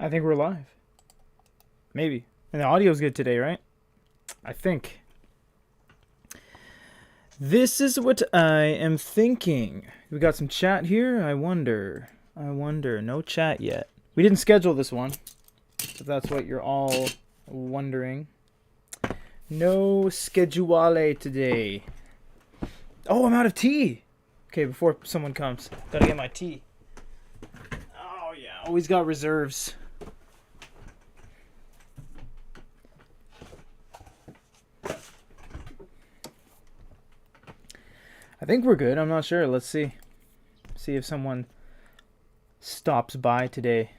I think we're live. Maybe. And the audio's good today, right? I think. This is what I am thinking. We got some chat here. I wonder. No chat yet. We didn't schedule this one. If that's what you're all wondering. No schedule today. Oh, I'm out of tea. Okay, before someone comes. Gotta get my tea. Oh, yeah. Always got reserves. I think we're good. I'm not sure. Let's see. See if someone stops by today.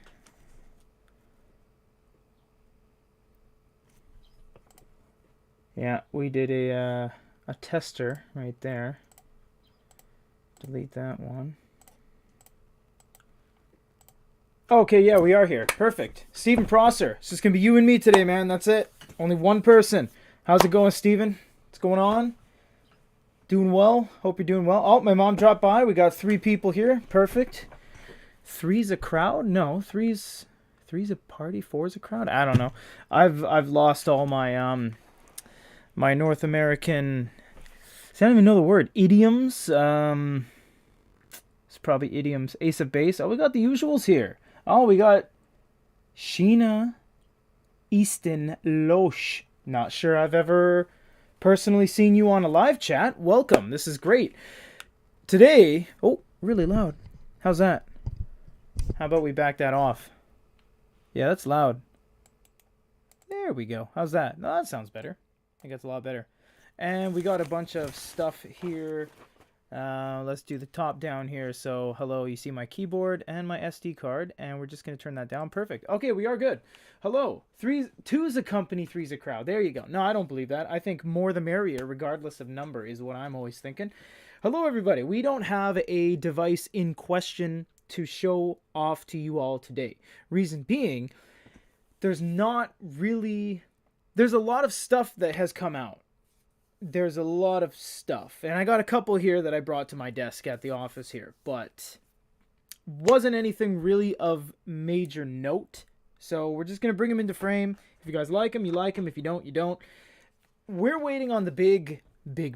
Yeah, we did a tester right there. Delete that one. Okay, yeah, we are here. Perfect. Stephen Prosser. It's just going to be you and me today, man. That's it. Only one person. How's it going, Stephen? What's going on? Doing well? Hope you're doing well. Oh, my mom dropped by. We got 3 people here. Perfect. 3's a crowd? No, three's a party. 4's a crowd? I don't know. I've lost all my my North American. See, I don't even know the word. Idioms. It's probably idioms. Ace of base. Oh, we got the usuals here. Oh, we got Sheena Easton Loesch. Not sure I've ever personally seen you on a live chat. Welcome. This is great. Today, oh, really loud. How's that? How about we back that off? Yeah, that's loud. There we go. How's that? No, that sounds better. I think that's a lot better. And we got a bunch of stuff here. Let's do the top down here. So, hello, you see my keyboard and my SD card, and we're just going to turn that down. Perfect. Okay, we are good. Hello. 2's a company, 3's a crowd. There you go. No, I don't believe that. I think more the merrier, regardless of number, is what I'm always thinking. Hello, everybody. We don't have a device in question to show off to you all today. Reason being, there's a lot of stuff that has come out. There's a lot of stuff. And I got a couple here that I brought to my desk at the office here. But wasn't anything really of major note. So we're just going to bring them into frame. If you guys like them, you like them. If you don't, you don't. We're waiting on the Big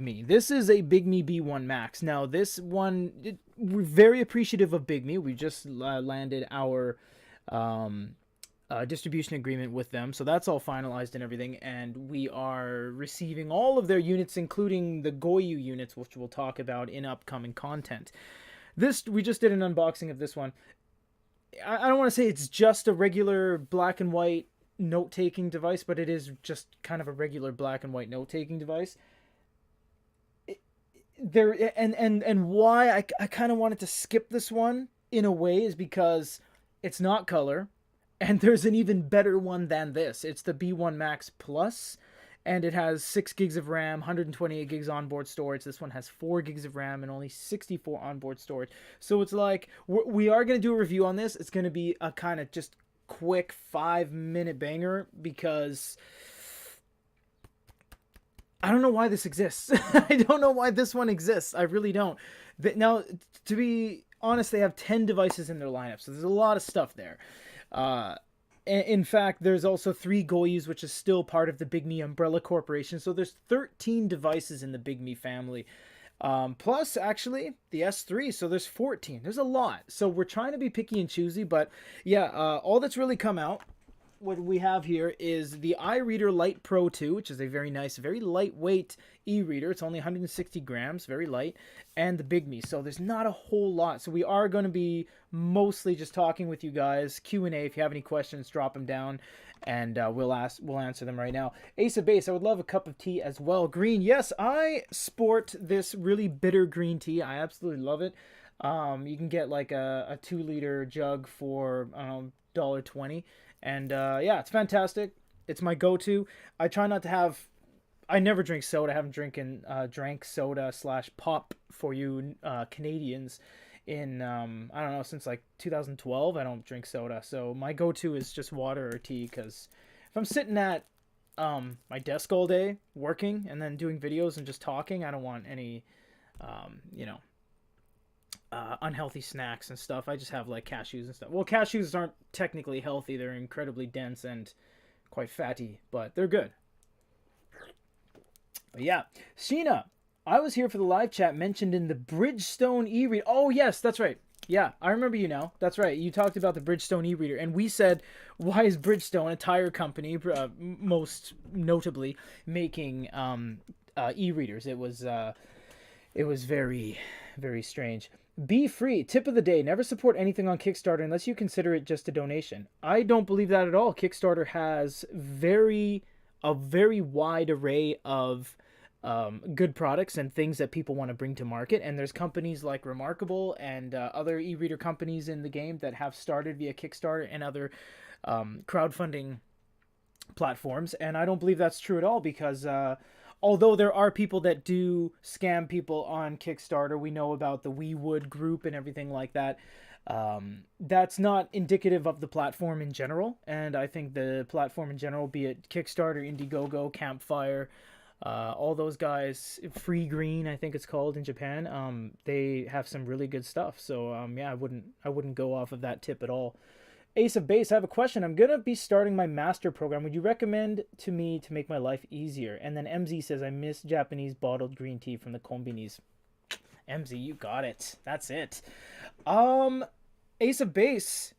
Me. This is a Big Me B1 Max. Now, this one, we're very appreciative of Big Me. We just landed our distribution agreement with them, so that's all finalized and everything, and we are receiving all of their units, including the Goyu units, which we'll talk about in upcoming content. We just did an unboxing of this one. I don't want to say it's just a regular black and white note-taking device, but it is just kind of a regular black and white note-taking device. Why I kind of wanted to skip this one in a way is because it's not color. And there's an even better one than this. It's the B1 Max Plus, and it has 6 gigs of RAM, 128 gigs onboard storage. This one has 4 gigs of RAM and only 64 onboard storage. So it's like, we are going to do a review on this. It's going to be a kind of just quick 5-minute banger because I don't know why this exists. I don't know why this one exists. I really don't. Now, to be honest, they have 10 devices in their lineup, so there's a lot of stuff there. In fact, there's also 3 Goyus, which is still part of the Big Me umbrella corporation. So there's 13 devices in the Big Me family. Plus, actually, the S3. So there's 14. There's a lot. So we're trying to be picky and choosy. But yeah, all that's really come out, what we have here is the Ireader Lite Pro 2, which is a very nice, very lightweight e-reader. It's only 160 grams, very light, and the Big Me. So there's not a whole lot. So we are going to be mostly just talking with you guys. Q&A. If you have any questions, drop them down, and we'll answer them right now. Ace of Base. I would love a cup of tea as well. Green. Yes, I sport this really bitter green tea. I absolutely love it. You can get like a 2-liter jug for $1.20. And yeah, it's fantastic. It's my go-to. I try not to have. I never drink soda. I haven't drank soda / pop for you Canadians in I don't know, since like 2012. I don't drink soda. So my go-to is just water or tea, because if I'm sitting at my desk all day working and then doing videos and just talking, I don't want any unhealthy snacks and stuff. I just have like cashews and stuff. Well, cashews aren't technically healthy. They're incredibly dense and quite fatty, but they're good. But yeah, Sheena, I was here for the live chat mentioned in the Bridgestone e-reader. Oh yes, that's right. Yeah, I remember you now. That's right. You talked about the Bridgestone e-reader, and we said, why is Bridgestone, a tire company, most notably making e-readers? It was very, very strange. Be free. Tip of the day. Never support anything on Kickstarter unless you consider it just a donation. I don't believe that at all. Kickstarter has a very wide array of good products and things that people want to bring to market. And there's companies like Remarkable and other e-reader companies in the game that have started via Kickstarter and other crowdfunding platforms. And I don't believe that's true at all because although there are people that do scam people on Kickstarter, we know about the WeWood group and everything like that. That's not indicative of the platform in general. And I think the platform in general, be it Kickstarter, Indiegogo, Campfire, all those guys, Free Green, I think it's called in Japan, they have some really good stuff. So yeah, I wouldn't go off of that tip at all. Ace of Base, I have a question. I'm going to be starting my master program. Would you recommend to me to make my life easier? And then MZ says, I miss Japanese bottled green tea from the konbinis. MZ, you got it. That's it. Ace of Base,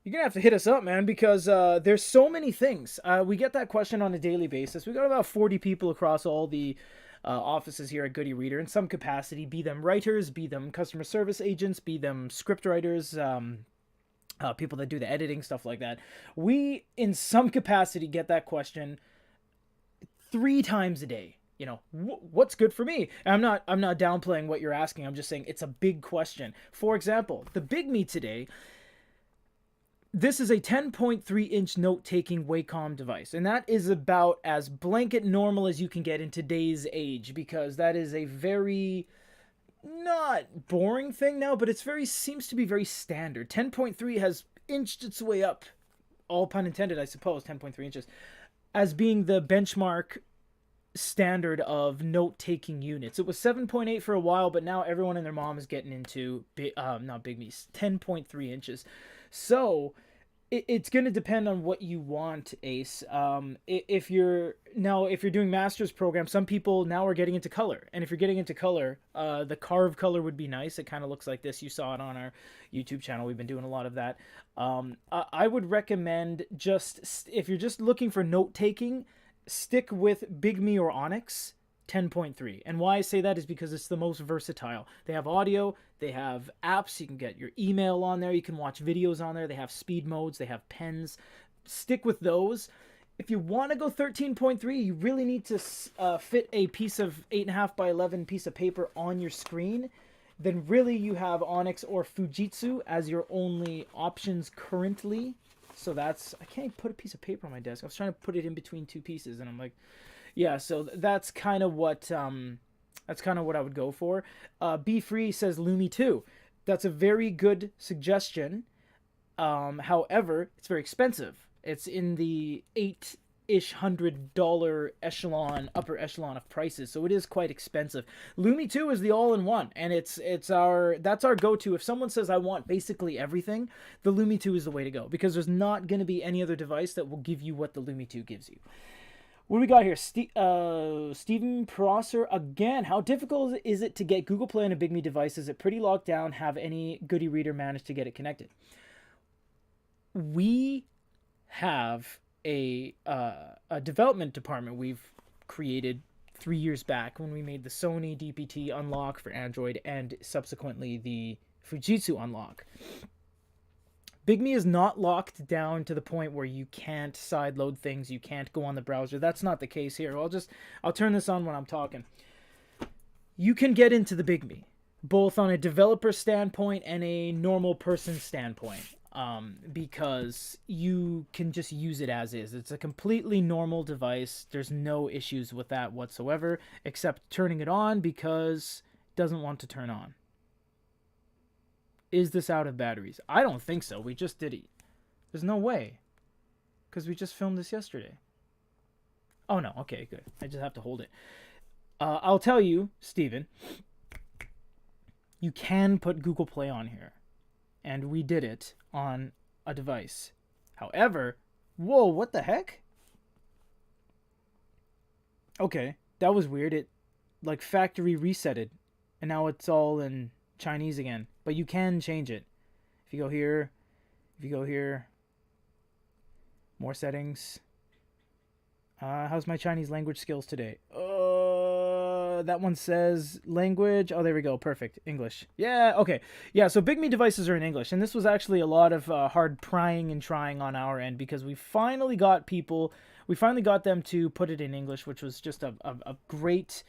you're going to have to hit us up, man, because there's so many things. We get that question on a daily basis. We got about 40 people across all the offices here at Good EREADER in some capacity, be them writers, be them customer service agents, be them script writers, people that do the editing, stuff like that. We, in some capacity, get that question 3 times a day. You know, what's good for me? And I'm not downplaying what you're asking. I'm just saying it's a big question. For example, the Big Me today, this is a 10.3-inch note-taking Wacom device, and that is about as blanket normal as you can get in today's age, because that is a very not boring thing now, but seems to be very standard. 10.3 has inched its way up, all pun intended, I suppose, 10.3 inches, as being the benchmark standard of note-taking units. It was 7.8 for a while, but now everyone and their mom is getting into not Big Me's 10.3 inches. So it's going to depend on what you want, Ace. If you're doing master's program, some people now are getting into color, and if you're getting into color, the carved color would be nice. It kind of looks like this. You saw it on our YouTube channel. We've been doing a lot of that. I would recommend if you're just looking for note taking, stick with Big Me or Onyx 10.3. And why I say that is because it's the most versatile. They have audio, they have apps, you can get your email on there, you can watch videos on there, they have speed modes, they have pens. Stick with those. If you want to go 13.3, you really need to fit a piece of 8.5 by 11 piece of paper on your screen. Then really you have Onyx or Fujitsu as your only options currently. So I can't put a piece of paper on my desk. I was trying to put it in between 2 pieces, and I'm like, yeah. So that's kind of what I would go for. Be Free says Lumi 2. That's a very good suggestion. However, it's very expensive. It's in the $800 upper echelon of prices, so it is quite expensive. Lumi 2 is the all-in-one, and that's our go-to. If someone says I want basically everything, the Lumi 2 is the way to go, because there's not going to be any other device that will give you what the Lumi 2 gives you. What do we got here? Stephen Prosser again. How difficult is it to get Google Play on a Big Me device? Is it pretty locked down? Have any Good EREADER managed to get it connected? We have a development department we've created 3 years back when we made the Sony DPT unlock for Android and subsequently the Fujitsu unlock. Big Me is not locked down to the point where you can't sideload things, you can't go on the browser. That's not the case here. I'll turn this on when I'm talking. You can get into the Big Me, both on a developer standpoint and a normal person standpoint. Because you can just use it as is. It's a completely normal device. There's no issues with that whatsoever, except turning it on because it doesn't want to turn on. Is this out of batteries? I don't think so. We just did it. There's no way, because we just filmed this yesterday. Oh no, okay, good. I just have to hold it. I'll tell you, Steven, you can put Google Play on here. And we did it on a device. However, whoa, what the heck? Okay, that was weird. It like factory resetted, and now it's all in Chinese again. But you can change it. If you go here, more settings. How's my Chinese language skills today? That one says language. Oh, there we go. Perfect. English. Yeah, okay. Yeah, so Big Me devices are in English. And this was actually a lot of hard prying and trying on our end because we finally got them to put it in English, which was just a great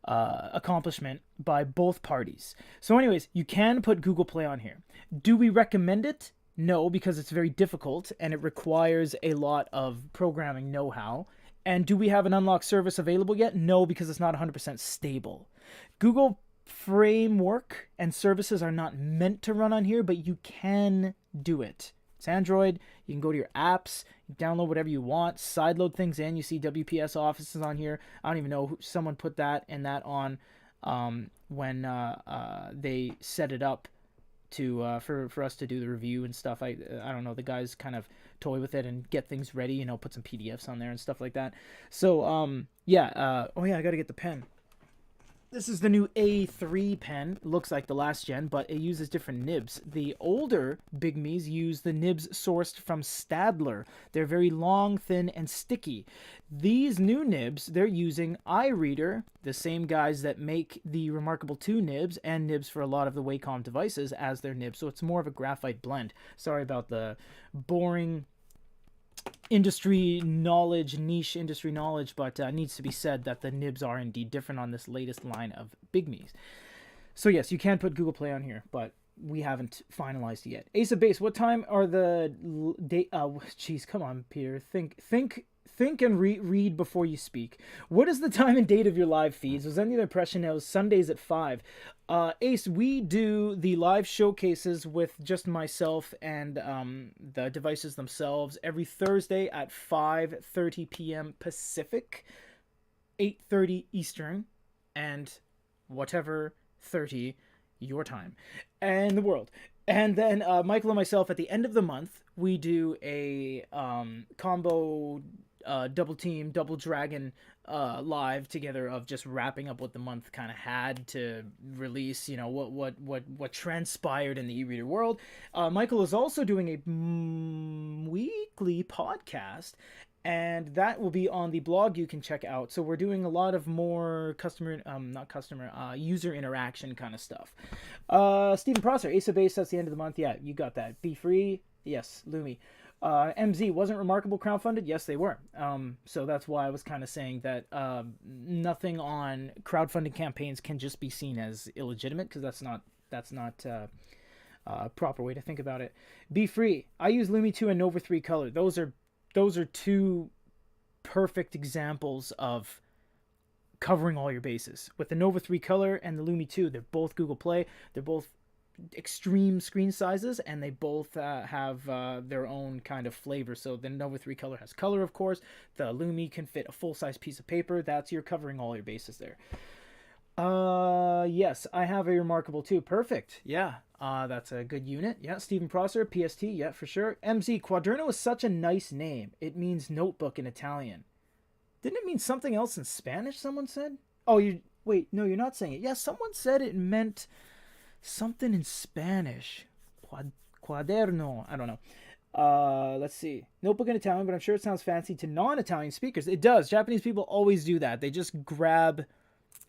accomplishment by both parties. So anyways, you can put Google Play on here. Do we recommend it? No, because it's very difficult and it requires a lot of programming know-how. And do we have an unlocked service available yet? No, because it's not 100% stable. Google framework and services are not meant to run on here, but you can do it. It's Android. You can go to your apps, you download whatever you want, sideload things in. You see WPS offices on here. I don't even know who someone put that and that on when they set it up to for us to do the review and stuff. I don't know, the guys kind of toy with it and get things ready, you know, put some PDFs on there and stuff like that. So oh yeah, I gotta get the pen. This is the new A3 pen. It looks like the last gen, but it uses different nibs. The older Big Me's use the nibs sourced from Stadler. They're very long, thin, and sticky. These new nibs, they're using Ireader, the same guys that make the Remarkable 2 nibs and nibs for a lot of the Wacom devices as their nibs. So it's more of a graphite blend. Sorry about the boring industry knowledge, niche industry knowledge, but needs to be said that the nibs are indeed different on this latest line of Big Me's. So yes, you can put Google Play on here, but we haven't finalized it yet. Ace of Base, what time are the jeez, come on, Peter. Think and read before you speak. What is the time and date of your live feeds? Was any of the impression it was Sundays at 5? Ace, we do the live showcases with just myself and the devices themselves every Thursday at 5:30 p.m. Pacific, 8:30 Eastern, and whatever 30 your time and the world. And then Michael and myself at the end of the month, we do a combo double team, double dragon live together of just wrapping up what the month kind of had to release, you know, what transpired in the e-reader world. Michael is also doing a weekly podcast, and that will be on the blog you can check out. So we're doing a lot of more user interaction kind of stuff. Stephen Prosser, Ace of Base, that's the end of the month. Yeah, you got that. Be Free, yes, Lumi. MZ, wasn't Remarkable crowdfunded? Yes, they were. So that's why I was kind of saying that nothing on crowdfunding campaigns can just be seen as illegitimate, because that's not a proper way to think about it. Be Free, I use Lumi 2 and Nova 3 Color. Those are two perfect examples of covering all your bases. With the Nova 3 Color and the Lumi 2, they're both Google Play. They're both extreme screen sizes, and they both have their own kind of flavor. So the Nova 3 Color has color, of course. The Lumi can fit a full-size piece of paper. You're covering all your bases there. Yes, I have a Remarkable 2. Perfect. Yeah, that's a good unit. Yeah, Stephen Prosser, PST. Yeah, for sure. MZ, Quaderno is such a nice name. It means notebook in Italian. Didn't it mean something else in Spanish, someone said? Oh, wait, no, you're not saying it. Yeah, someone said it meant something in Spanish. Quaderno. I don't know. Let's see. Notebook in Italian, but I'm sure it sounds fancy to non-Italian speakers. It does. Japanese people always do that. They just grab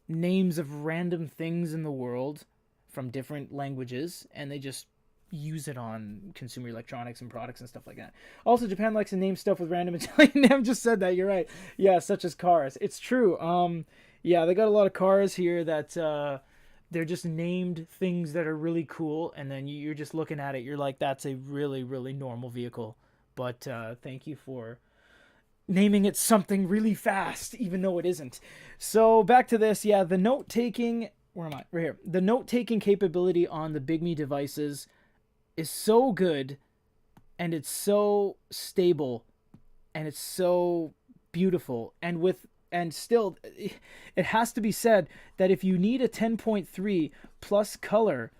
names of random things in the world from different languages, and they just use it on consumer electronics and products and stuff like that. Also, Japan likes to name stuff with random Italian names. Just said that. You're right. Yeah, such as cars. It's true. Yeah, they got a lot of cars here that they're just named things that are really cool, and then you're just looking at it, you're like, that's a really, really normal vehicle. But thank you for naming it something really fast, even though it isn't. So back to this. Yeah, the note-taking, where am I? Right here. The note-taking capability on the Big Me devices is so good, and it's so stable, and it's so beautiful. And with And still, it has to be said that if you need a 10.3 plus color,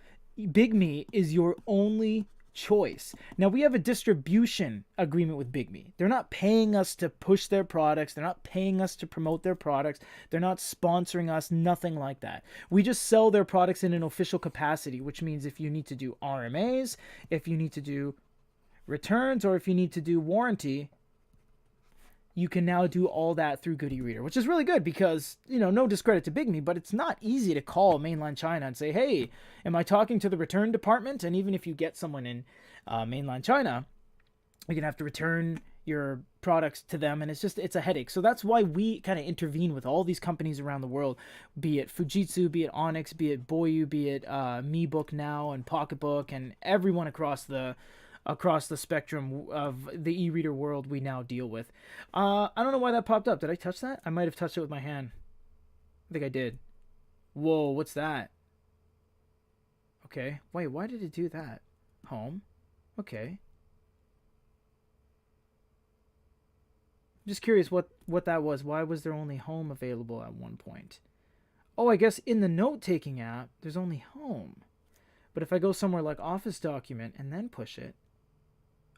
Big Me is your only choice. Now, we have a distribution agreement with Big Me. They're not paying us to push their products. They're not paying us to promote their products. They're not sponsoring us, nothing like that. We just sell their products in an official capacity, which means if you need to do RMAs, if you need to do returns, or if you need to do warranty, you can now do all that through good EREADER, which is really good because, no discredit to Big Me, but it's not easy to call mainland China and say, hey, am I talking to the return department? And even if you get someone in mainland China, you're going to have to return your products to them, and it's a headache. So that's why we kind of intervene with all these companies around the world, be it Fujitsu, be it Onyx, be it Boyu, be it MeBook now and Pocketbook, and everyone across the spectrum of the e-reader world we now deal with. I don't know why that popped up. Did I touch that? I might have touched it with my hand. I think I did. Whoa, what's that? Okay. Wait, why did it do that? Home. Okay. I'm just curious what that was. Why was there only home available at one point? Oh, I guess in the note-taking app, there's only home. But if I go somewhere like Office Document and then push it,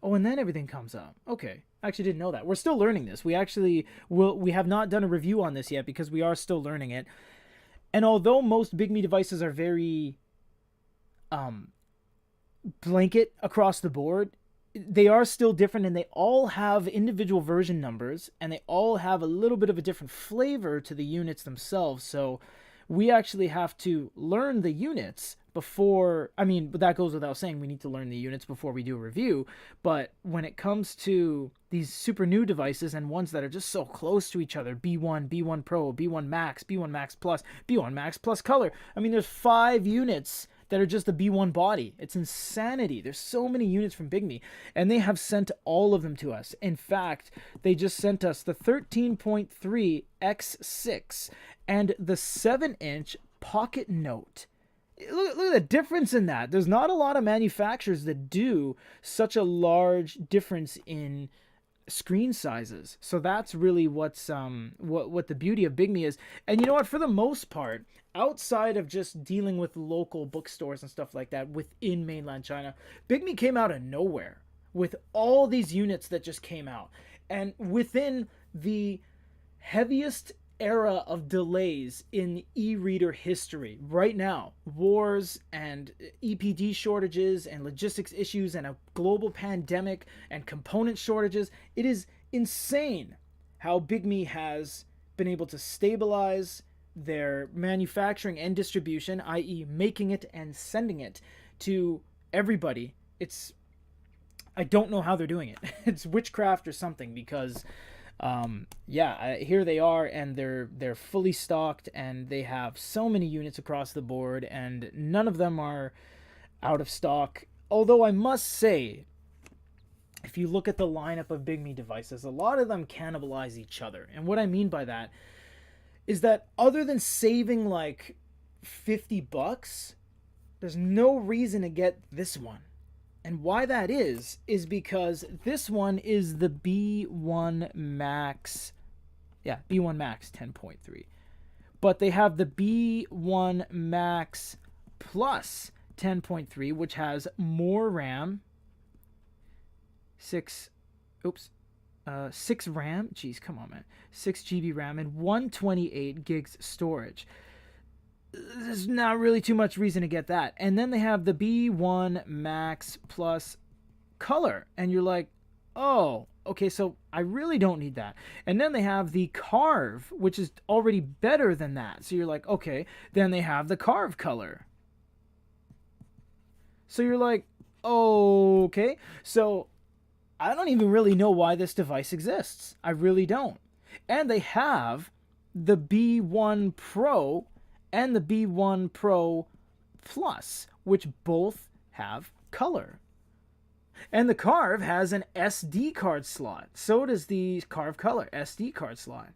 oh, and then everything comes up. Okay. I actually didn't know that. We're still learning this. We have not done a review on this yet because we are still learning it. And although most Big Me devices are very blanket across the board, they are still different, and they all have individual version numbers, and they all have a little bit of a different flavor to the units themselves. So we actually have to learn the units before, but that goes without saying, we need to learn the units before we do a review. But when it comes to these super new devices and ones that are just so close to each other, B1, B1 Pro, B1 Max, B1 Max Plus, B1 Max Plus Color, there's 5 units that are just the B1 body. It's insanity. There's so many units from Big Me, and they have sent all of them to us. In fact, they just sent us the 13.3 X6 and the 7-inch Pocket Note. Look at the difference in that. There's not a lot of manufacturers that do such a large difference in screen sizes. So that's really what's what the beauty of Big Me is. And you know what? For the most part, outside of just dealing with local bookstores and stuff like that within mainland China, Big Me came out of nowhere with all these units that just came out. And within the heaviest era of delays in e-reader history right now, wars and EPD shortages and logistics issues and a global pandemic and component shortages, it is insane how Big Me has been able to stabilize their manufacturing and distribution, i.e. making it and sending it to everybody. I don't know how they're doing it. It's witchcraft or something, because here they are, and they're fully stocked, and they have so many units across the board, and none of them are out of stock. Although I must say, if you look at the lineup of Big Me devices, a lot of them cannibalize each other. And what I mean by that is that other than saving like $50, there's no reason to get this one. And why that is because this one is the B1 Max. Yeah, B1 Max 10.3. But they have the B1 Max Plus 10.3, which has more RAM. 6 RAM. Jeez, come on, man. 6 GB RAM and 128 gigs storage. There's not really too much reason to get that. And then they have the B1 Max Plus Color. And you're like, oh, okay, so I really don't need that. And then they have the Carve, which is already better than that. So you're like, okay, then they have the Carve Color. So you're like, okay. So I don't even really know why this device exists. I really don't. And they have the B1 Pro and the B1 Pro Plus, which both have color. And the Carve has an SD card slot. So does the Carve Color SD card slot.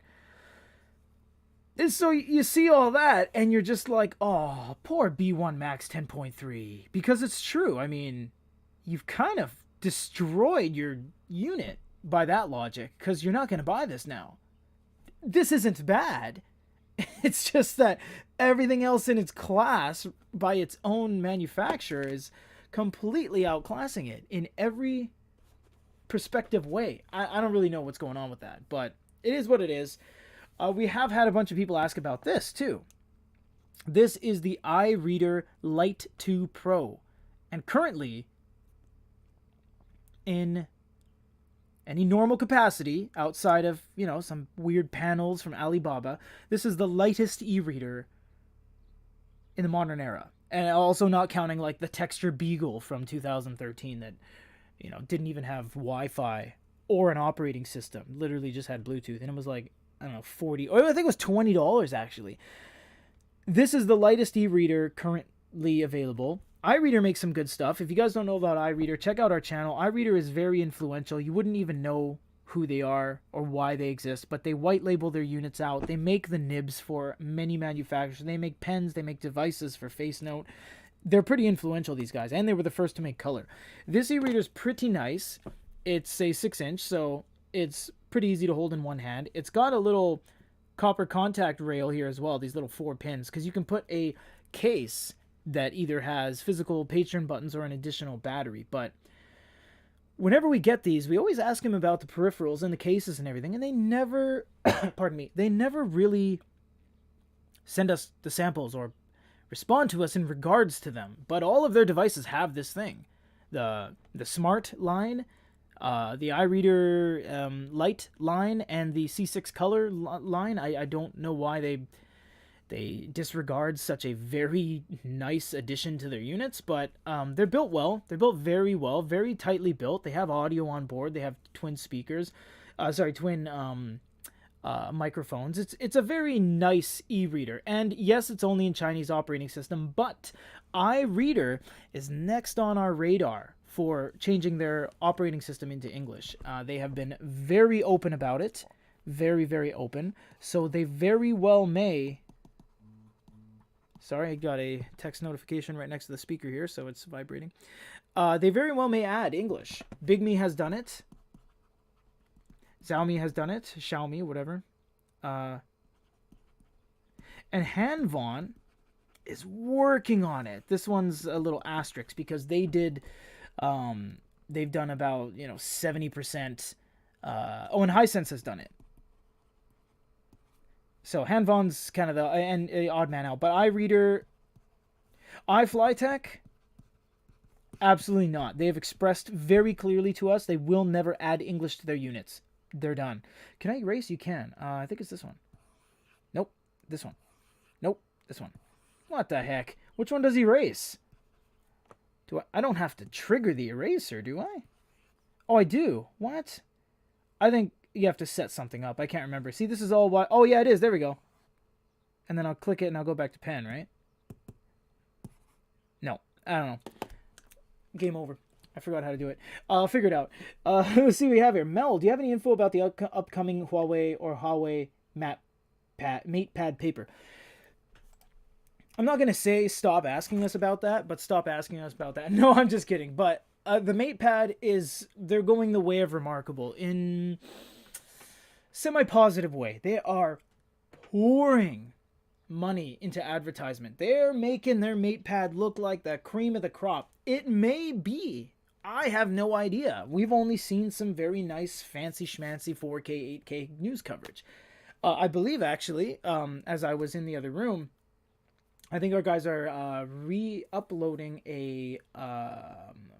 And so you see all that, and you're just like, oh, poor B1 Max 10.3. Because it's true. You've kind of destroyed your unit by that logic, because you're not going to buy this now. this isn't bad. It's just that everything else in its class by its own manufacturer is completely outclassing it in every perspective way. I don't really know what's going on with that, but it is what it is. We have had a bunch of people ask about this too. This is the Ireader Lite2 Pro, and currently in any normal capacity outside of, some weird panels from Alibaba, this is the lightest e-reader in the modern era. And also not counting like the Texture Beagle from 2013 that, didn't even have Wi-Fi or an operating system. Literally just had Bluetooth, and it was like, I don't know, $40, or I think it was $20 actually. This is the lightest e-reader currently available. Ireader makes some good stuff. If you guys don't know about Ireader, check out our channel. Ireader is very influential. You wouldn't even know who they are or why they exist, but they white label their units out. They make the nibs for many manufacturers. They make pens, they make devices for Face Note. They're pretty influential, these guys, and they were the first to make color. This e-reader is pretty nice. It's a 6-inch, so it's pretty easy to hold in one hand. It's got a little copper contact rail here as well, these little 4 pins, because you can put a case that either has physical patron buttons or an additional battery. But whenever we get these, we always ask them about the peripherals and the cases and everything, and they never, pardon me, they never really send us the samples or respond to us in regards to them. But all of their devices have this thing. The Smart line, the Ireader Lite line, and the C6 Color line. I don't know why they disregard such a very nice addition to their units, but they're built well. They're built very well, very tightly built. They have audio on board. They have twin speakers. Twin microphones. It's a very nice e-reader. And yes, it's only in Chinese operating system, but Ireader is next on our radar for changing their operating system into English. They have been very open about it. Very, very open. So they very well may... Sorry, I got a text notification right next to the speaker here, so it's vibrating. They very well may add English. Big Me has done it. Xiaomi has done it. Xiaomi, whatever. And Hanvon is working on it. This one's a little asterisk because they did... they've done about, 70%. And Hisense has done it. So Hanvon's kind of the odd man out, but Ireader, iFlyTech, absolutely not. They have expressed very clearly to us they will never add English to their units. They're done. Can I erase? You can. I think it's this one. Nope. This one. Nope. This one. What the heck? Which one does erase? I don't have to trigger the eraser, do I? Oh, I do. What? I think you have to set something up. I can't remember. See, this is all why. Oh, yeah, it is. There we go. And then I'll click it and I'll go back to pen, right? No, I don't know. Game over. I forgot how to do it. I'll figure it out. Let's see what we have here. Mel, do you have any info about the upcoming Huawei or Huawei MatePad paper? I'm not going to say stop asking us about that, but stop asking us about that. No, I'm just kidding. But the MatePad they're going the way of Remarkable in semi-positive way. They are pouring money into advertisement. They're making their MatePad look like the cream of the crop. It may be. I have no idea. We've only seen some very nice, fancy schmancy 4K, 8K news coverage. I believe, actually, as I was in the other room, I think our guys are re-uploading a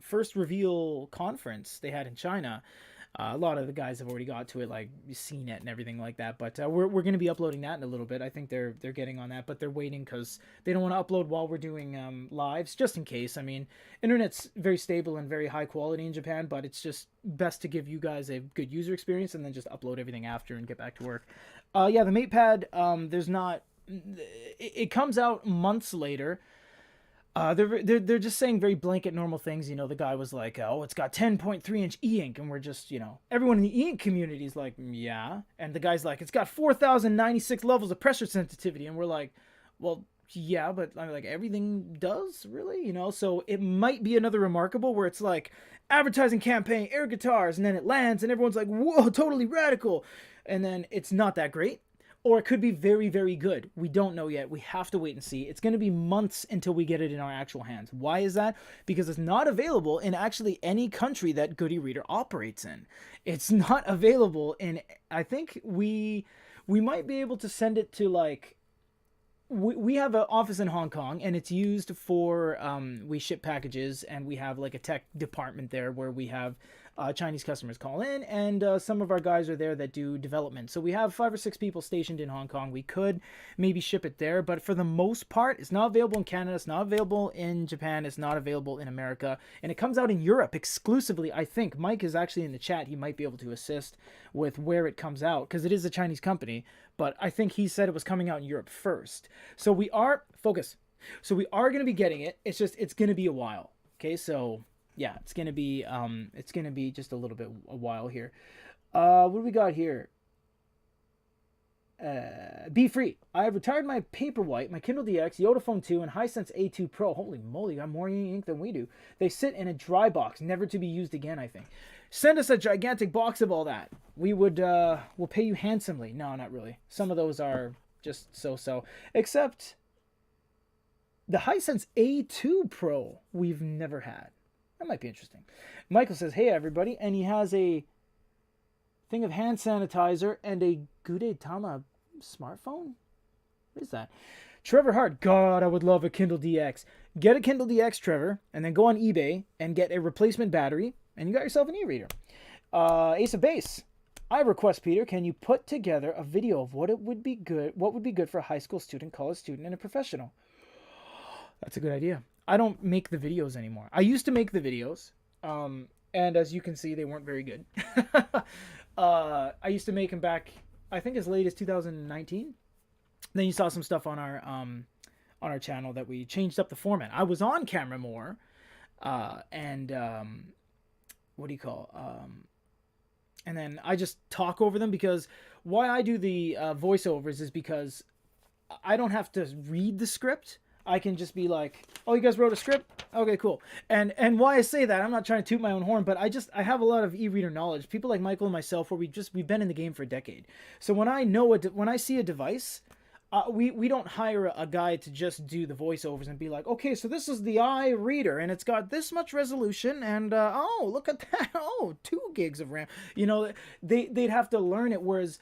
first reveal conference they had in China. A lot of the guys have already got to it, like CNET and everything like that. But we're going to be uploading that in a little bit. I think they're getting on that, but they're waiting because they don't want to upload while we're doing lives, just in case. I mean, internet's very stable and very high quality in Japan, but it's just best to give you guys a good user experience and then just upload everything after and get back to work. Yeah, the MatePad, there's not... It comes out months later. They're just saying very blanket normal things. The guy was like, oh, it's got 10.3-inch e-ink, and we're just, everyone in the e-ink community is like, yeah. And the guy's like, it's got 4,096 levels of pressure sensitivity, and we're like, well, yeah, but I'm like, everything does, really, So it might be another Remarkable where it's like advertising campaign, air guitars, and then it lands, and everyone's like, whoa, totally radical, and then it's not that great. or it could be very, very good. We don't know yet. We have to wait and see. It's going to be months until we get it in our actual hands. Why is that? Because it's not available in actually any country that Good eReader operates in. It's not available in, I think we might be able to send it to like, we have an office in Hong Kong, and it's used for, we ship packages, and we have like a tech department there where we have Chinese customers call in, and some of our guys are there that do development. So we have 5 or 6 people stationed in Hong Kong. We could maybe ship it there, but for the most part, it's not available in Canada, it's not available in Japan, it's not available in America, and it comes out in Europe exclusively. I think Mike is actually in the chat. He might be able to assist with where it comes out, because it is a Chinese company, but I think he said it was coming out in Europe first. So we are, focus. So we are going to be getting it. It's just, it's going to be a while. Okay, so yeah, it's going to be just a little bit a while here. What do we got here? Be free. I have retired my Paperwhite, my Kindle DX, Yodaphone 2, and Hisense A2 Pro. Holy moly, you got more ink than we do. They sit in a dry box, never to be used again, I think. Send us a gigantic box of all that. We would, we'll pay you handsomely. No, not really. Some of those are just so-so. Except the Hisense A2 Pro we've never had. That might be interesting. Michael says, hey, everybody. And he has a thing of hand sanitizer and a Gudetama smartphone? What is that? Trevor Hart. God, I would love a Kindle DX. Get a Kindle DX, Trevor, and then go on eBay and get a replacement battery, and you got yourself an e-reader. Ace of Base. I request, Peter, can you put together a video of what would be good for a high school student, college student, and a professional? That's a good idea. I don't make the videos anymore. I used to make the videos, and as you can see, they weren't very good. I used to make them back, I think, as late as 2019. Then you saw some stuff on our channel that we changed up the format. I was on camera more, and what do you call? And then I just talk over them, because why I do the voiceovers is because I don't have to read the script. I can just be like, oh, you guys wrote a script? Okay, cool. And why I say that, I'm not trying to toot my own horn, but I have a lot of e-reader knowledge. People like Michael and myself, where we've been in the game for a decade. So when I see a device, we don't hire a guy to just do the voiceovers and be like, okay, so this is the Ireader, and it's got this much resolution, and oh, look at that, oh, 2 gigs of RAM. You know, they'd have to learn it, whereas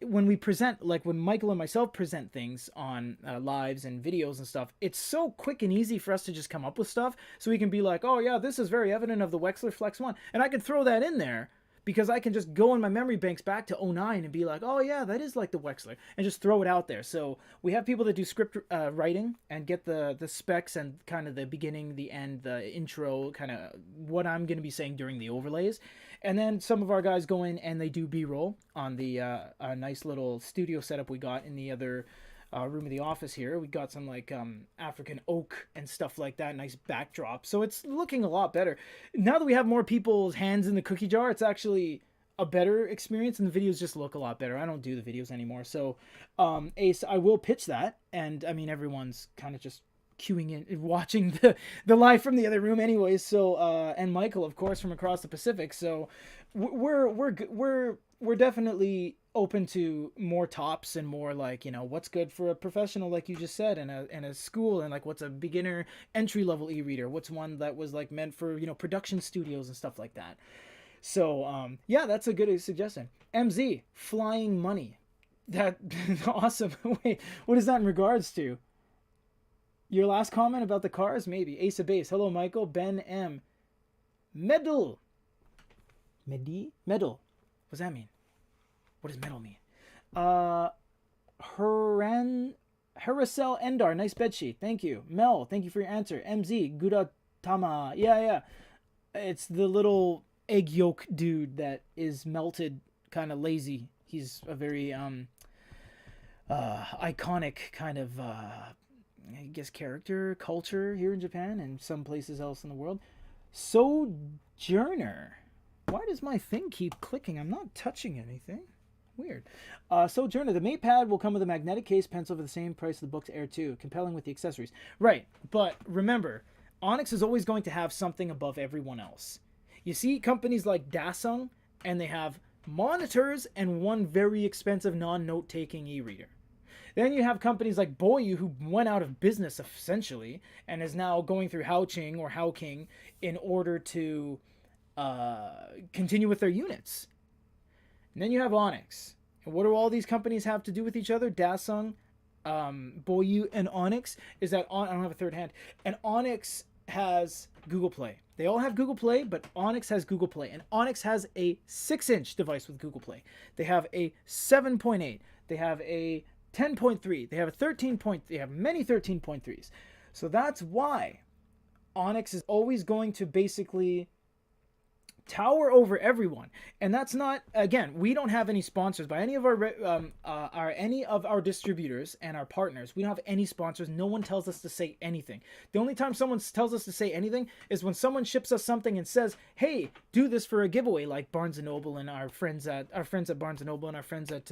when we present, like when Michael and myself present things on lives and videos and stuff, it's so quick and easy for us to just come up with stuff, so we can be like, oh yeah, this is very evident of the Wexler Flex 1, and I can throw that in there, because I can just go in my memory banks back to 09 and be like, oh yeah, that is like the Wexler, and just throw it out there. So we have people that do script writing and get the specs and kind of the beginning, the end, the intro, kind of what I'm going to be saying during the overlays. And then some of our guys go in and they do B-roll on the nice little studio setup we got in the other room of the office here. We got some like African oak and stuff like that, nice backdrop. So it's looking a lot better. Now that we have more people's hands in the cookie jar, it's actually a better experience, and the videos just look a lot better. I don't do the videos anymore. So Ace, I will pitch that, and I mean, everyone's kind of just queuing in, watching the live from the other room anyways. So and Michael, of course, from across the Pacific. So we're definitely open to more tops and more, like, you know, what's good for a professional, like you just said, and a school, and like what's a beginner entry level e-reader, what's one that was like meant for, you know, production studios and stuff like that. So yeah, that's a good suggestion. MZ, flying money. That awesome. Wait, what is that in regards to? Your last comment about the cars? Maybe. Ace of Base. Hello, Michael. Ben M. Medal. Medal. What does that mean? What does medal mean? Harasel Endar. Nice bedsheet. Thank you. Mel, thank you for your answer. MZ. Gudatama. Yeah. It's the little egg yolk dude that is melted, kind of lazy. He's a very iconic kind of I guess character, culture here in Japan and some places else in the world. Sojourner. Why does my thing keep clicking? I'm not touching anything. Weird. Sojourner. The MatePad will come with a magnetic case pencil for the same price of the Books Air 2. Compelling with the accessories. Right. But remember, Onyx is always going to have something above everyone else. You see companies like Dasung, and they have monitors, and one very expensive non-note-taking e-reader. Then you have companies like Boyu, who went out of business essentially and is now going through Haoqing or Haoking in order to continue with their units. And then you have Onyx. And what do all these companies have to do with each other? Dasung, Boyu, and Onyx is that I don't have a third hand. And Onyx has Google Play. They all have Google Play, but Onyx has Google Play. And Onyx has a 6-inch device with Google Play. They have a 7.8. They have a 10.3. They have a 13. They have many 13.3s. So that's why Onyx is always going to basically tower over everyone. And that's not, again, we don't have any sponsors by any of our distributors and our partners. We don't have any sponsors. No one tells us to say anything. The only time someone tells us to say anything is when someone ships us something and says, hey, do this for a giveaway, like Barnes & Noble and our friends at Barnes & Noble and our friends at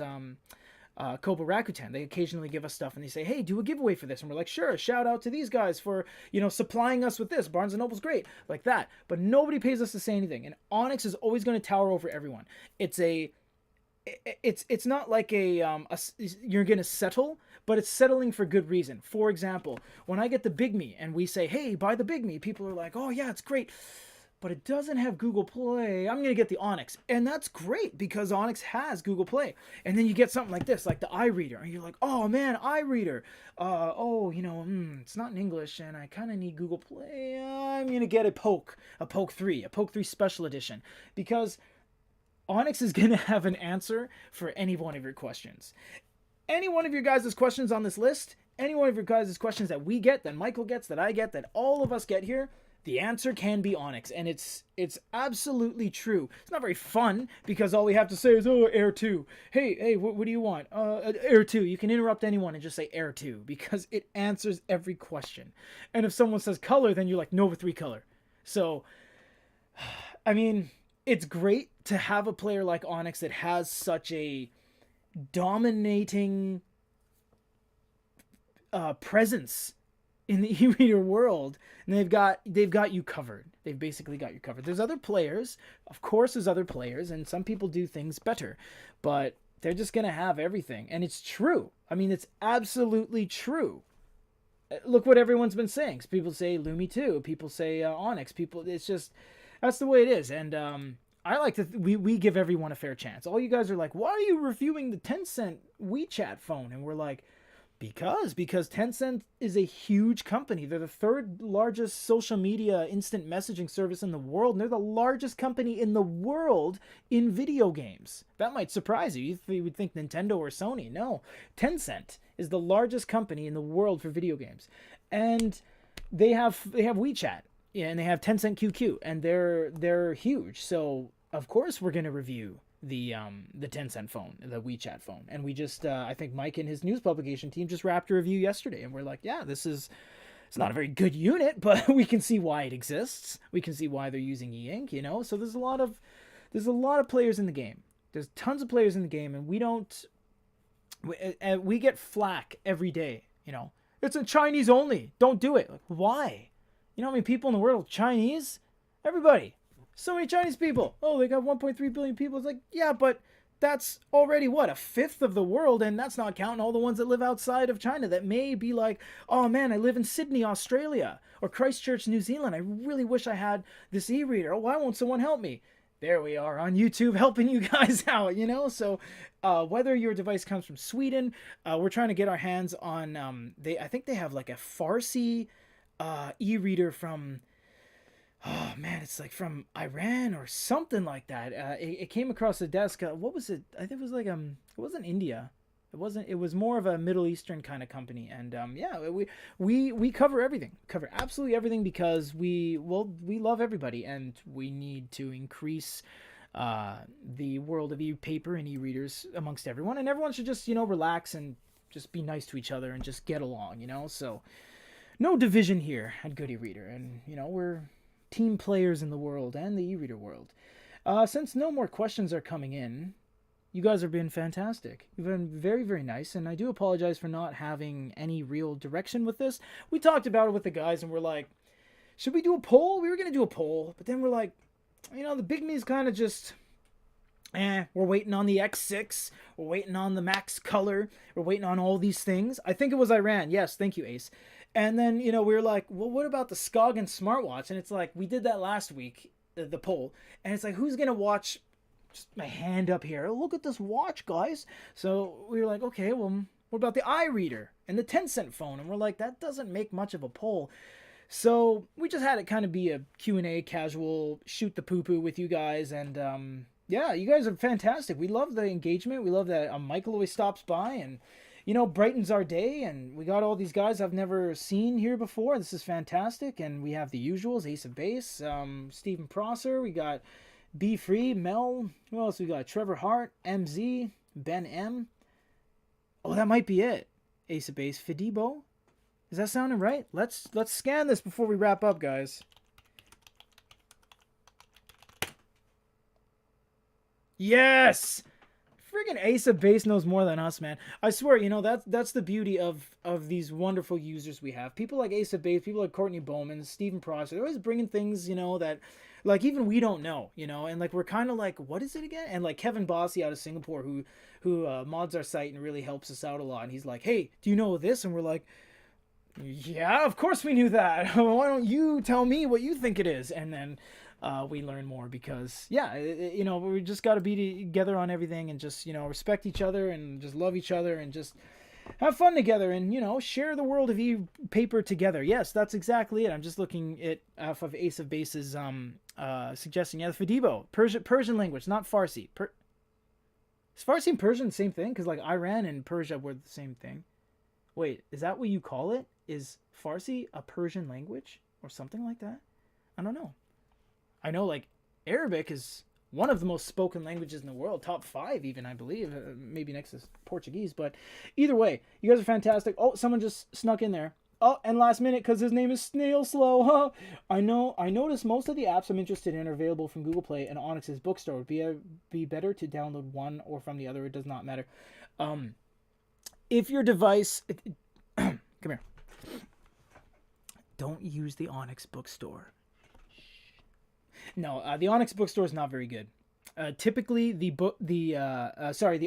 Kobo Rakuten. They occasionally give us stuff and they say, hey, do a giveaway for this. And we're like, sure, shout out to these guys for, supplying us with this. Barnes & Noble's great, like that. But nobody pays us to say anything. And Onyx is always going to tower over everyone. It's not like you're going to settle, but it's settling for good reason. For example, when I get the Big Me and we say, hey, buy the Big Me, people are like, oh yeah, it's great, but it doesn't have Google Play. I'm going to get the Onyx. And that's great because Onyx has Google Play. And then you get something like this, like the iReader. And you're like, oh man, iReader. It's not in English and I kind of need Google Play. I'm going to get a Poke 3 Special Edition. Because Onyx is going to have an answer for any one of your questions. Any one of your guys' questions on this list, any one of your guys' questions that we get, that Michael gets, that I get, that all of us get here, the answer can be Onyx, and it's absolutely true. It's not very fun, because all we have to say is, oh, Air 2. Hey, what do you want? Air 2. You can interrupt anyone and just say Air 2, because it answers every question. And if someone says color, then you're like, Nova 3 color. So, I mean, it's great to have a player like Onyx that has such a dominating presence in the e-reader world, and they've got you covered. They've basically got you covered. There's other players, of course there's other players, and some people do things better, but they're just gonna have everything. And it's true. I mean, it's absolutely true. Look what everyone's been saying. People say Lumi 2, people say Onyx, it's just, that's the way it is. And I like to we give everyone a fair chance. All you guys are like, why are you reviewing the Tencent WeChat phone? And we're like, because Tencent is a huge company. They're the third largest social media instant messaging service in the world, and they're the largest company in the world in video games. That might surprise you. You would think Nintendo or Sony. No, Tencent is the largest company in the world for video games, and they have WeChat, yeah, and they have Tencent QQ, and they're huge. So of course we're gonna review the Tencent phone, the WeChat phone. And we just, I think Mike and his news publication team just wrapped a review yesterday, and we're like, yeah, it's not a very good unit, but we can see why it exists. We can see why they're using e-ink, so there's a lot of players in the game. There's tons of players in the game, and we get flack every day, it's a Chinese only, don't do it. Like, why? You know how many people in the world are Chinese? Everybody. So many Chinese people. Oh, they got 1.3 billion people. It's like, yeah, but that's already, what, a fifth of the world, and that's not counting all the ones that live outside of China that may be like, oh man, I live in Sydney, Australia, or Christchurch, New Zealand. I really wish I had this e-reader. Oh, why won't someone help me? There we are on YouTube helping you guys out, So whether your device comes from Sweden, we're trying to get our hands on, I think they have like a Farsi e-reader from, oh man, it's like from Iran or something like that. It came across the desk. What was it? I think it was like it wasn't India. It was more of a Middle Eastern kind of company. And yeah, we cover everything. Cover absolutely everything because we love everybody, and we need to increase the world of e-paper and e-readers amongst everyone, and everyone should just relax and just be nice to each other and just get along, So no division here at Good E-Reader, and we're team players in the world and the e-reader world. Since no more questions are coming in, you guys have been fantastic. You've been very, very nice, and I do apologize for not having any real direction with this. We talked about it with the guys, and we're like, should we do a poll? We were going to do a poll, but then we're like, the Big Me is kind of just We're waiting on the X6. We're waiting on the Max Color. We're waiting on all these things. I think it was Iran. Yes, thank you, Ace. And then, we were like, well, what about the Scoggin smartwatch? And it's like, we did that last week, the poll. And it's like, who's going to watch? Just my hand up here. Look at this watch, guys. So we were like, okay, well, what about the Ireader and the 10-cent phone? And we're like, that doesn't make much of a poll. So we just had it kind of be a Q&A, casual, shoot the poo-poo with you guys. And, yeah, you guys are fantastic. We love the engagement. We love that Michael always stops by and, brightens our day. And we got all these guys I've never seen here before. This is fantastic. And we have the usuals, Ace of Base, Stephen Prosser. We got B Free, Mel. Who else we got? Trevor Hart, MZ, Ben M. Oh, that might be it. Ace of Base, Fidibo. Is that sounding right? Let's scan this before we wrap up, guys. Yes! Friggin' Ace of Base knows more than us, man. I swear, that's the beauty of these wonderful users we have. People like Ace of Base, people like Courtney Bowman, Stephen Prosser, they're always bringing things, that, like, even we don't know, and, like, we're kind of like, what is it again? And, like, Kevin Bossy out of Singapore, who mods our site and really helps us out a lot, and he's like, hey, do you know this? And we're like, yeah, of course we knew that. Why don't you tell me what you think it is? And then we learn more because, yeah, we just got to be together on everything and just, respect each other and just love each other and just have fun together and, share the world of e-paper together. Yes, that's exactly it. I'm just looking at off of Ace of Base's suggestion. Yeah, the Fidibo, Persian language, not Farsi. Is Farsi and Persian the same thing? Because, like, Iran and Persia were the same thing. Wait, is that what you call it? Is Farsi a Persian language or something like that? I don't know. I know, like, Arabic is one of the most spoken languages in the world. Top 5 even, I believe. Maybe next to Portuguese. But either way, you guys are fantastic. Oh, someone just snuck in there. Oh, and last minute, because his name is Snail Slow. Huh? I noticed most of the apps I'm interested in are available from Google Play and Onyx's Bookstore. Would be better to download one or from the other. It does not matter. If your device... Come here. Don't use the Onyx Bookstore. No, the Onyx Bookstore is not very good. Typically, the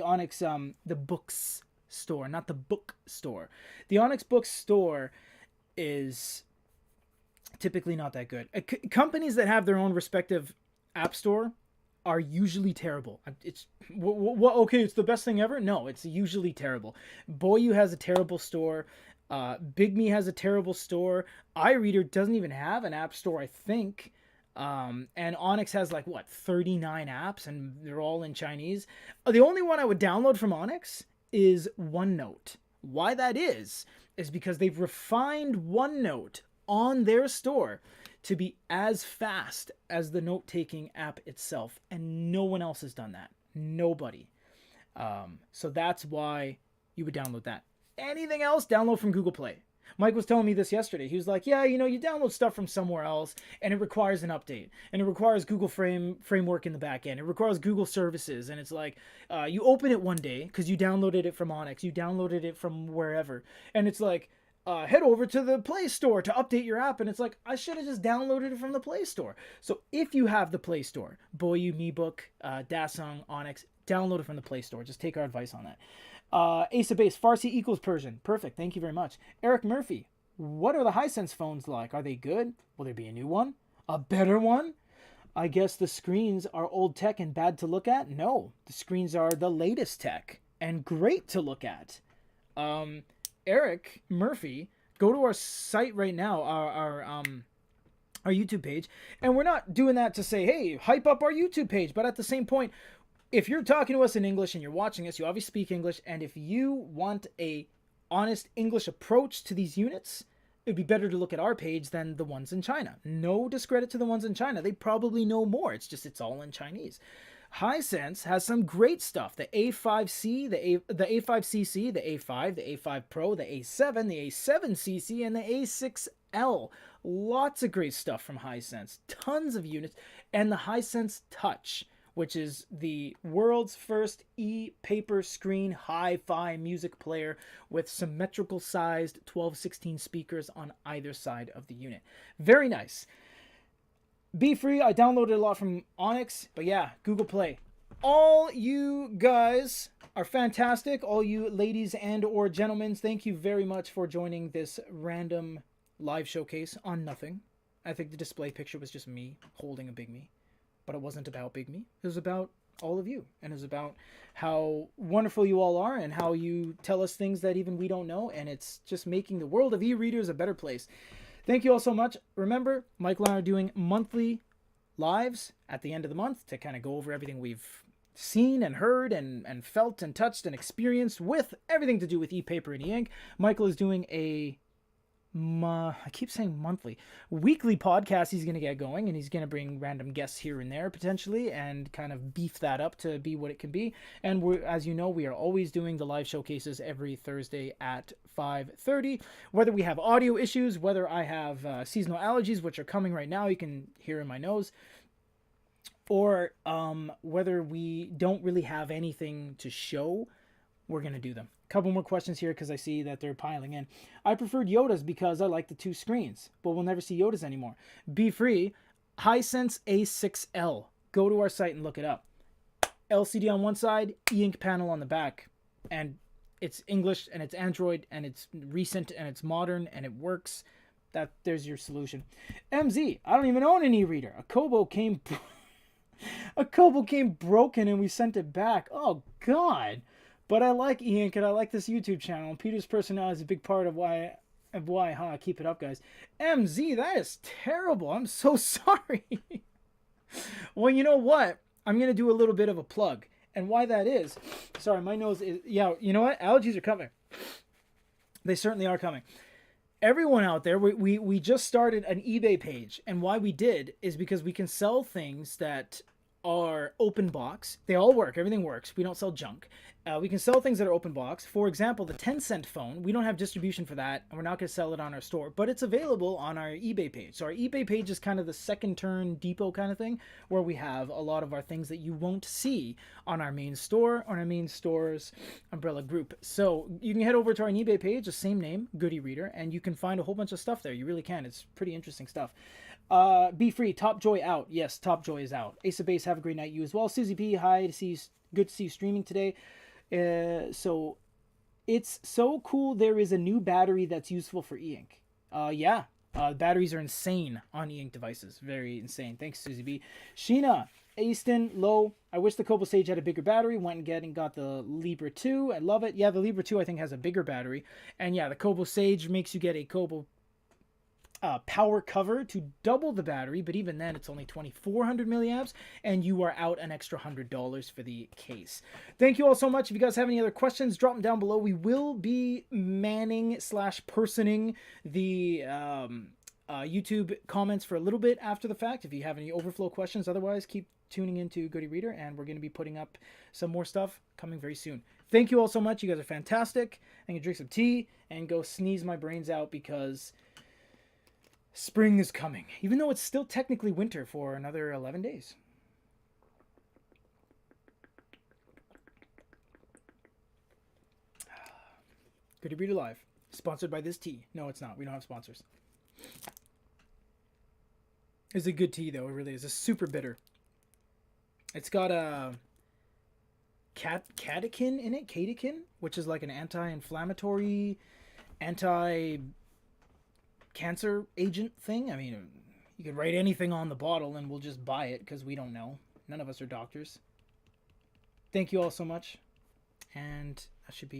Onyx, the books store, not the bookstore. The Onyx Bookstore is typically not that good. Companies that have their own respective app store are usually terrible. It's okay, it's the best thing ever? No, it's usually terrible. Boyu has a terrible store. Big Me has a terrible store. iReader doesn't even have an app store, I think. And Onyx has, like, 39 apps, and they're all in Chinese. The only one I would download from Onyx is OneNote. Why that is because they've refined OneNote on their store to be as fast as the note-taking app itself, and no one else has done that. Nobody. So that's why you would download that. Anything else, download from Google Play. Mike was telling me this yesterday. He was like, yeah, you download stuff from somewhere else, and it requires an update. And it requires Google framework in the back end. It requires Google services. And it's like, you open it one day, because you downloaded it from Onyx. You downloaded it from wherever. And it's like, head over to the Play Store to update your app. And it's like, I should have just downloaded it from the Play Store. So if you have the Play Store, Boyu, MeBook, Dasung, Onyx, download it from the Play Store. Just take our advice on that. Ace of Base, Farsi equals Persian. Perfect. Thank you very much. Eric Murphy, what are the Hisense phones like? Are they good? Will there be a new one? A better one? I guess the screens are old tech and bad to look at? No, the screens are the latest tech and great to look at. Eric Murphy, go to our site right now, our YouTube page, and we're not doing that to say, hey, hype up our YouTube page, but at the same point, if you're talking to us in English and you're watching us, you obviously speak English, and if you want a honest English approach to these units, it'd be better to look at our page than the ones in China. No discredit to the ones in China. They probably know more. It's all in Chinese. Hisense has some great stuff. The A5C, the A5CC, the A5, the A5 Pro, the A7, the A7CC, and the A6L. Lots of great stuff from Hisense. Tons of units. And the Hisense Touch, which is the world's first e-paper screen hi-fi music player with symmetrical sized 12/16 speakers on either side of the unit. Very nice. Be free. I downloaded a lot from Onyx, but yeah, Google Play. All you guys are fantastic. All you ladies and or gentlemen, thank you very much for joining this random live showcase on nothing. I think the display picture was just me holding a Big Me, but it wasn't about Big Me. It was about all of you, and it was about how wonderful you all are and how you tell us things that even we don't know, and it's just making the world of e-readers a better place. Thank you all so much. Remember, Michael and I are doing monthly lives at the end of the month to kind of go over everything we've seen and heard and felt and touched and experienced with everything to do with e-paper and e-ink. Michael is doing a I keep saying monthly, weekly podcast he's going to get going, and he's going to bring random guests here and there potentially and kind of beef that up to be what it can be. And as you know, we are always doing the live showcases every Thursday at 5:30. Whether we have audio issues, whether I have seasonal allergies, which are coming right now, you can hear in my nose, or whether we don't really have anything to show, we're going to do them. A couple more questions here because I see that they're piling in. I preferred Yoda's because I like the two screens, but we'll never see Yoda's anymore. Be free. Hisense A6L. Go to our site and look it up. LCD on one side, e-ink panel on the back. And it's English and it's Android and it's recent and it's modern and it works. There's your solution. MZ, I don't even own an e-reader. A Kobo came broken and we sent it back. Oh, God. But I like e-ink and I like this YouTube channel. And Peter's personality is a big part of why, keep it up, guys. MZ, that is terrible. I'm so sorry. Well, you know what? I'm going to do a little bit of a plug. And why that is, sorry, my nose is, yeah, you know what? Allergies are coming. They certainly are coming. Everyone out there, we just started an eBay page. And why we did is because we can sell things that are open box. They all work. Everything works. We don't sell junk. We can sell things that are open box. For example, the 10-cent phone. We don't have distribution for that, and we're not going to sell it on our store, but it's available on our eBay page. So our eBay page is kind of the second turn depot kind of thing, where we have a lot of our things that you won't see on our main store, on our main store's umbrella group. So you can head over to our eBay page, the same name, Good EREADER, and you can find a whole bunch of stuff there. You really can. It's pretty interesting stuff. Be free. Top Joy out. Yes, Top Joy is out. Ace of Base, have a great night. You as well. Susie P, hi. Good to see you streaming today. So it's so cool. There is a new battery that's useful for e-ink. Yeah. Batteries are insane on e-ink devices. Very insane. Thanks, Susie B. Sheena, Aston, Low. I wish the Kobo Sage had a bigger battery. Went and got the Libra 2. I love it. Yeah, the Libra 2 I think has a bigger battery. And yeah, the Kobo Sage makes you get a Kobo power cover to double the battery, but even then it's only 2400 milliamps and you are out an extra $100 for the case. Thank you all so much. If you guys have any other questions, drop them down below. We will be manning / personing the YouTube comments for a little bit after the fact if you have any overflow questions. Otherwise, keep tuning into Good EREADER, and we're going to be putting up some more stuff coming very soon. Thank you all so much. You guys are fantastic. I'm going to drink some tea and go sneeze my brains out because spring is coming, even though it's still technically winter for another 11 days. Good EREADER Live. Sponsored by this tea. No, it's not. We don't have sponsors. It's a good tea, though. It really is. It's super bitter. It's got a catechin in it. Catechin, which is like an anti-inflammatory, anti-cancer agent thing. I mean, you could write anything on the bottle and we'll just buy it because we don't know. None of us are doctors. Thank you all so much. And that should be